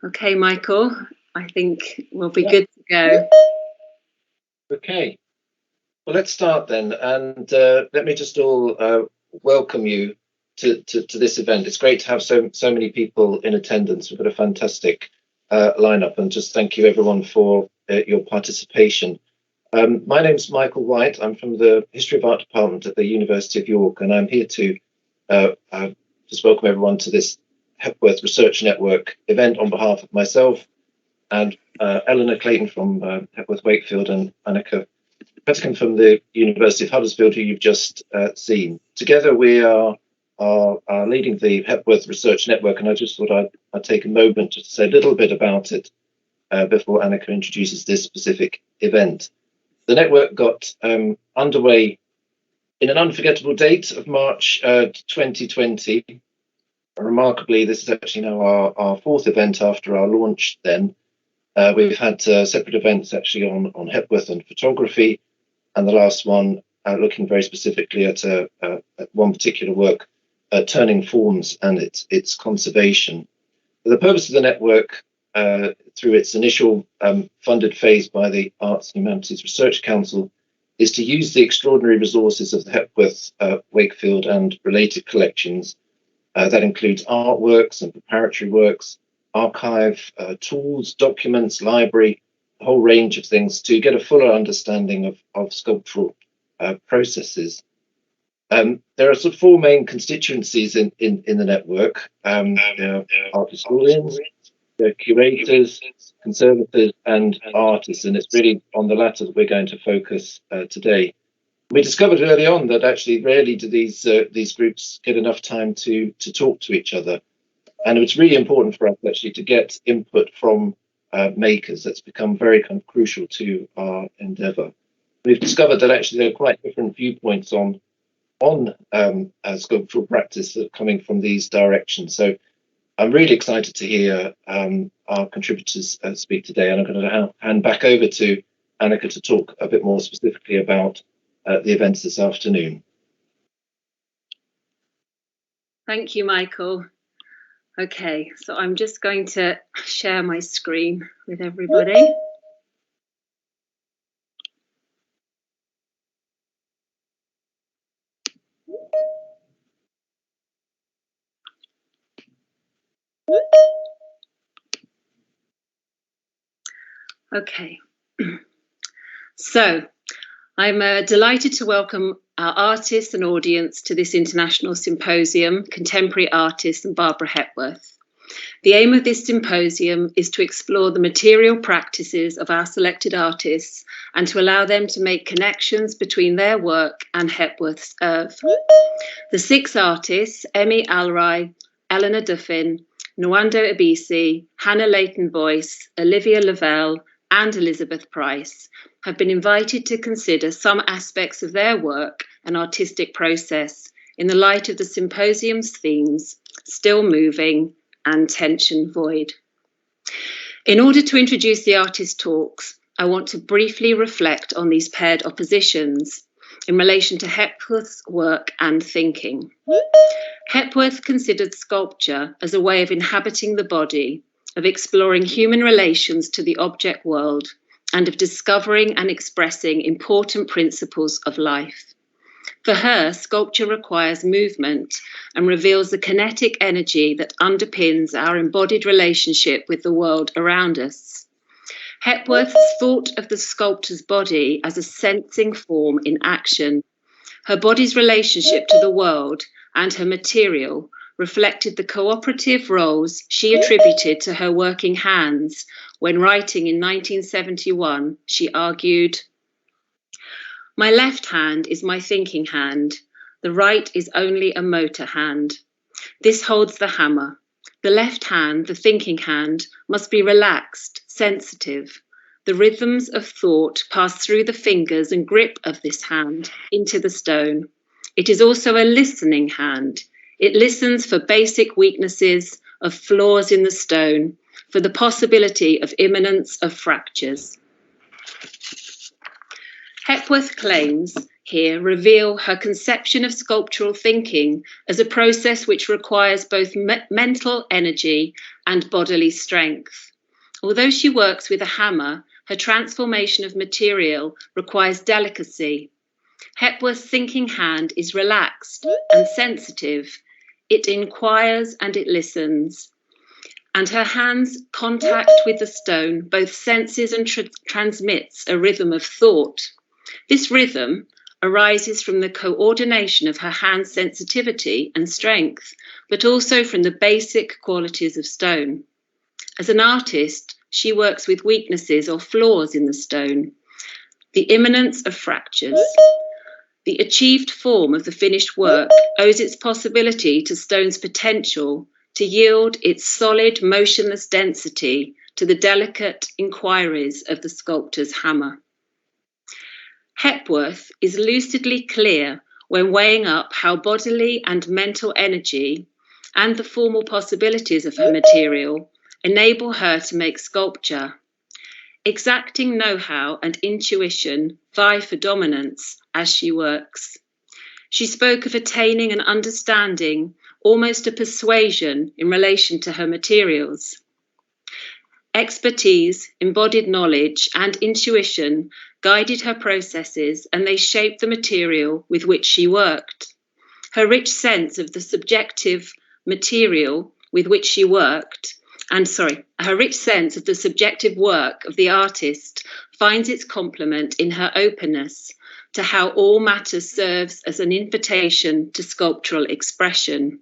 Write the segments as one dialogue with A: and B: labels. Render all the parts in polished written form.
A: Okay, Michael, I think we'll be good to go.
B: Okay, well, let's start then, and let me just all welcome you to this event. It's great to have so many people in attendance. We've got a fantastic lineup, and just thank you everyone for your participation. My name's Michael White. I'm from the History of Art Department at the University of York, and I'm here to just welcome everyone to this Hepworth Research Network event on behalf of myself and Eleanor Clayton from Hepworth Wakefield and Anneke Pettican from the University of Huddersfield, who you've just seen. Together we are leading the Hepworth Research Network, and I just thought I'd take a moment just to say a little bit about it before Anneke introduces this specific event. The network got underway in an unforgettable date of March 2020. Remarkably, this is actually now our fourth event after our launch then. We've had separate events actually on Hepworth and photography, and the last one looking very specifically at one particular work, turning forms and its conservation. The purpose of the network, through its initial funded phase by the Arts and Humanities Research Council, is to use the extraordinary resources of the Hepworth, Wakefield and related collections. That includes artworks and preparatory works, archive, tools, documents, library, a whole range of things to get a fuller understanding of sculptural processes. There are sort of four main constituencies in the network. There are art historians, there are curators, conservators and artists, and it's really on the latter that we're going to focus today. We discovered early on that actually rarely do these groups get enough time to talk to each other, and it's really important for us actually to get input from makers. That's become very kind of crucial to our endeavour. We've discovered that actually there are quite different viewpoints on sculptural practice that are coming from these directions. So I'm really excited to hear our contributors speak today, and I'm going to hand back over to Anneke to talk a bit more specifically about the events this afternoon.
A: Thank you, Michael. Okay, so I'm just going to share my screen with everybody. Okay, so I'm delighted to welcome our artists and audience to this international symposium, Contemporary Artists and Barbara Hepworth. The aim of this symposium is to explore the material practices of our selected artists and to allow them to make connections between their work and Hepworth's oeuvre. The six artists, Emii Alrai, Eleanor Duffin, Nwando Ebizie, Hannah Leighton-Boyce, Olivia Louvel, and Elizabeth Price, have been invited to consider some aspects of their work and artistic process in the light of the symposium's themes, Still Moving and Tension Void. In order to introduce the artists' talks, I want to briefly reflect on these paired oppositions in relation to Hepworth's work and thinking. Hepworth considered sculpture as a way of inhabiting the body, of exploring human relations to the object world, and of discovering and expressing important principles of life. For her, sculpture requires movement and reveals the kinetic energy that underpins our embodied relationship with the world around us. Hepworth thought of the sculptor's body as a sensing form in action. Her body's relationship to the world and her material reflected the cooperative roles she attributed to her working hands when writing in 1971, she argued, "My left hand is my thinking hand. The right is only a motor hand. This holds the hammer. The left hand, the thinking hand, must be relaxed, sensitive. The rhythms of thought pass through the fingers and grip of this hand into the stone. It is also a listening hand. It listens for basic weaknesses, of flaws in the stone, for the possibility of imminence of fractures." Hepworth claims here reveal her conception of sculptural thinking as a process which requires both mental energy and bodily strength. Although she works with a hammer, her transformation of material requires delicacy. Hepworth's thinking hand is relaxed and sensitive. It inquires and it listens. And her hand's contact with the stone both senses and transmits a rhythm of thought. This rhythm arises from the coordination of her hand's sensitivity and strength, but also from the basic qualities of stone. As an artist, she works with weaknesses or flaws in the stone, the imminence of fractures. The achieved form of the finished work owes its possibility to stone's potential to yield its solid, motionless density to the delicate inquiries of the sculptor's hammer. Hepworth is lucidly clear when weighing up how bodily and mental energy and the formal possibilities of her material enable her to make sculpture. Exacting know-how and intuition vie for dominance as she works. She spoke of attaining an understanding, almost a persuasion, in relation to her materials. Expertise, embodied knowledge, and intuition guided her processes, and they shaped the material with which she worked. Her rich sense of the subjective material with which she worked, her rich sense of the subjective work of the artist finds its complement in her openness to how all matter serves as an invitation to sculptural expression.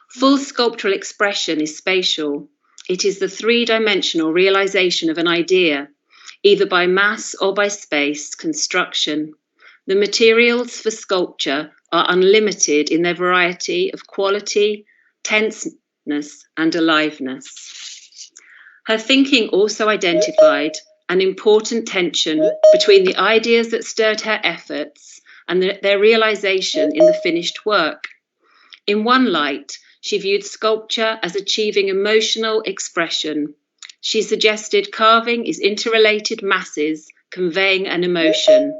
A: Full sculptural expression is spatial. It is the three-dimensional realization of an idea, either by mass or by space construction. The materials for sculpture are unlimited in their variety of quality, tenseness, and aliveness. Her thinking also identified an important tension between the ideas that stirred her efforts and their realization in the finished work. In one light, she viewed sculpture as achieving emotional expression. She suggested carving is interrelated masses conveying an emotion,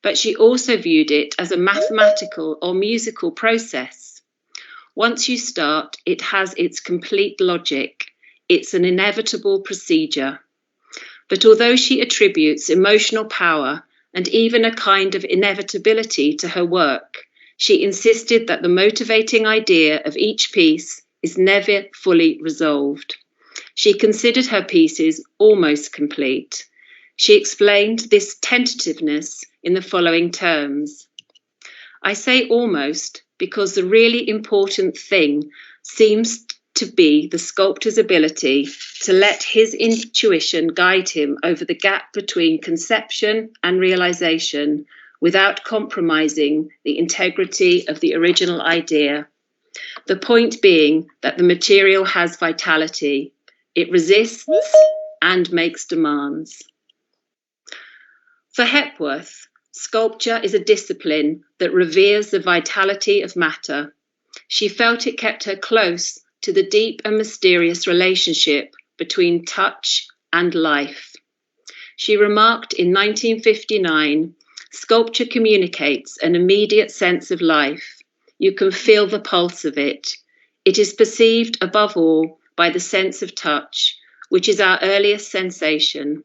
A: but she also viewed it as a mathematical or musical process. Once you start, it has its complete logic. It's an inevitable procedure. But although she attributes emotional power and even a kind of inevitability to her work, she insisted that the motivating idea of each piece is never fully resolved. She considered her pieces almost complete. She explained this tentativeness in the following terms. I say almost because the really important thing seems to be the sculptor's ability to let his intuition guide him over the gap between conception and realization without compromising the integrity of the original idea. The point being that the material has vitality. It resists and makes demands. For Hepworth, sculpture is a discipline that reveres the vitality of matter. She felt it kept her close to the deep and mysterious relationship between touch and life. She remarked in 1959, sculpture communicates an immediate sense of life. You can feel the pulse of it. It is perceived above all by the sense of touch, which is our earliest sensation,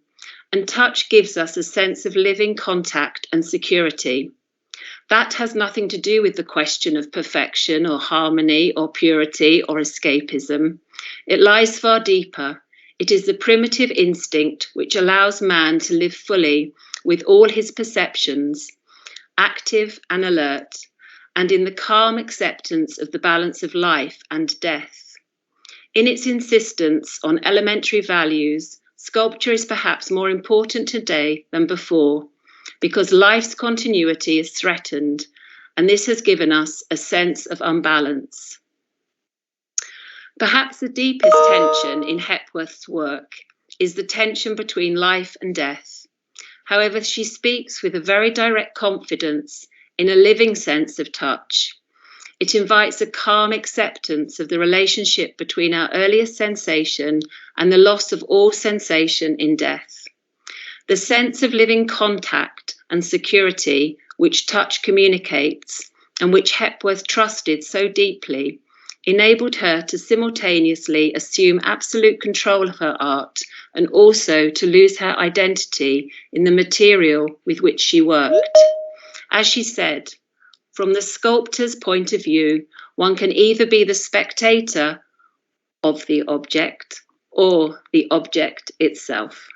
A: and touch gives us a sense of living contact and security. That has nothing to do with the question of perfection or harmony or purity or escapism. It lies far deeper. It is the primitive instinct which allows man to live fully with all his perceptions, active and alert, and in the calm acceptance of the balance of life and death. In its insistence on elementary values, sculpture is perhaps more important today than before, because life's continuity is threatened, and this has given us a sense of unbalance. Perhaps the deepest tension in Hepworth's work is the tension between life and death. However, she speaks with a very direct confidence in a living sense of touch. It invites a calm acceptance of the relationship between our earliest sensation and the loss of all sensation in death. The sense of living contact and security which touch communicates and which Hepworth trusted so deeply enabled her to simultaneously assume absolute control of her art and also to lose her identity in the material with which she worked. As she said, from the sculptor's point of view, one can either be the spectator of the object or the object itself.